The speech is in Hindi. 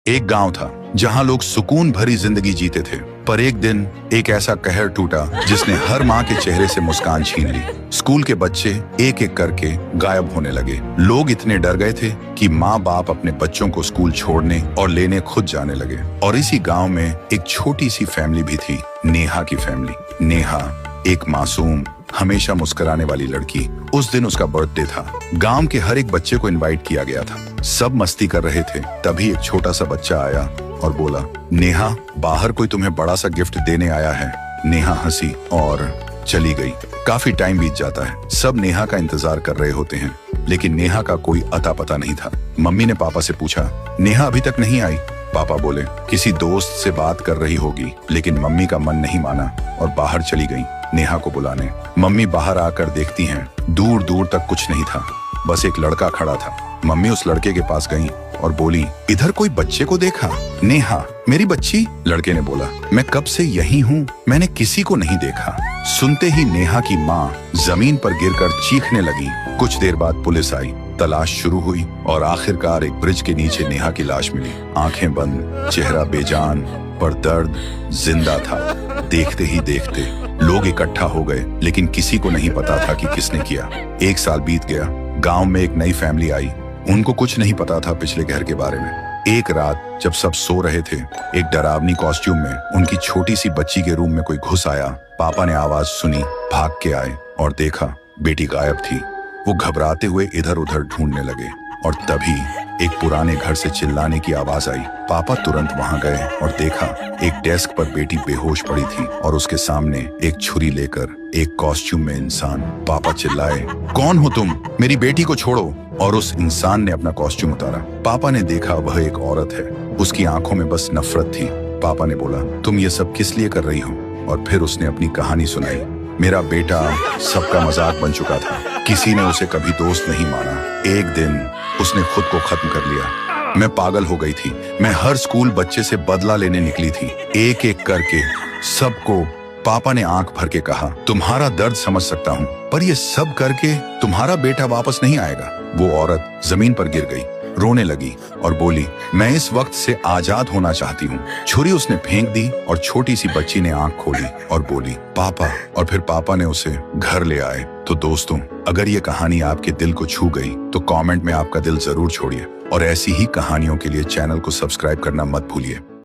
एक गांव था जहां लोग सुकून भरी जिंदगी जीते थे, पर एक दिन एक ऐसा कहर टूटा जिसने हर माँ के चेहरे से मुस्कान छीन ली। स्कूल के बच्चे एक एक करके गायब होने लगे। लोग इतने डर गए थे कि माँ बाप अपने बच्चों को स्कूल छोड़ने और लेने खुद जाने लगे। और इसी गांव में एक छोटी सी फैमिली भी थी, नेहा की फैमिली। नेहा एक मासूम, हमेशा मुस्कुराने वाली लड़की। उस दिन उसका बर्थडे था। गांव के हर एक बच्चे को इनवाइट किया गया था। सब मस्ती कर रहे थे, तभी एक छोटा सा बच्चा आया और बोला, नेहा, बाहर कोई तुम्हें बड़ा सा गिफ्ट देने आया है। नेहा हंसी और चली गई। काफी टाइम बीत जाता है, सब नेहा का इंतजार कर रहे होते हैं, लेकिन नेहा का कोई अता पता नहीं था। मम्मी ने पापा से पूछा, नेहा अभी तक नहीं आई? पापा बोले, किसी दोस्त से बात कर रही होगी। लेकिन मम्मी का मन नहीं माना और बाहर चली गई नेहा को बुलाने। मम्मी बाहर आकर देखती हैं, दूर दूर तक कुछ नहीं था, बस एक लड़का खड़ा था। मम्मी उस लड़के के पास गई और बोली, इधर कोई बच्चे को देखा? नेहा, मेरी बच्ची? लड़के ने बोला, मैं कब से यही हूँ, मैंने किसी को नहीं देखा। सुनते ही नेहा की माँ जमीन पर गिरकर चीखने लगी। कुछ देर बाद पुलिस आई, तलाश शुरू हुई और आखिरकार एक ब्रिज के नीचे नेहा की लाश मिली। आंखें बंद, चेहरा बेजान, पर दर्द जिंदा था। देखते ही देखते लोग इकट्ठा हो गए, लेकिन किसी को नहीं पता था कि किसने किया। एक साल बीत गया, गांव में एक नई फैमिली आई। उनको कुछ नहीं पता था पिछले घर के बारे में। एक रात जब सब सो रहे थे, एक डरावनी कॉस्ट्यूम में उनकी छोटी सी बच्ची के रूम में कोई घुस आया। पापा ने आवाज सुनी, भाग के आए और देखा बेटी गायब थी। वो घबराते हुए इधर उधर ढूंढने लगे और तभी एक पुराने घर से चिल्लाने की आवाज आई। पापा तुरंत वहां गए और देखा एक डेस्क पर बेटी बेहोश पड़ी थी और उसके सामने एक छुरी लेकर एक कॉस्ट्यूम में इंसान। पापा चिल्लाए, कौन हो तुम? मेरी बेटी को छोड़ो। और उस इंसान ने अपना कॉस्ट्यूम उतारा। पापा ने देखा वह एक औरत है, उसकी आंखों में बस नफरत थी। पापा ने बोला, तुम ये सब किस लिए कर रही हो? और फिर उसने अपनी कहानी सुनाई। मेरा बेटा सबका मजाक बन चुका था, किसी ने उसे कभी दोस्त नहीं माना। एक दिन उसने खुद को खत्म कर लिया। मैं पागल हो गई थी। मैं हर स्कूल बच्चे से बदला लेने निकली थी, एक एक करके सबको। पापा ने आंख भर के कहा, तुम्हारा दर्द समझ सकता हूँ, पर ये सब करके तुम्हारा बेटा वापस नहीं आएगा। वो औरत जमीन पर गिर गई, रोने लगी और बोली, मैं इस वक्त से आजाद होना चाहती हूँ। छुरी उसने फेंक दी और छोटी सी बच्ची ने आंख खोली और बोली, पापा। और फिर पापा ने उसे घर ले आए। तो दोस्तों, अगर ये कहानी आपके दिल को छू गई तो कमेंट में आपका दिल जरूर छोड़िए और ऐसी ही कहानियों के लिए चैनल को सब्सक्राइब करना मत भूलिए।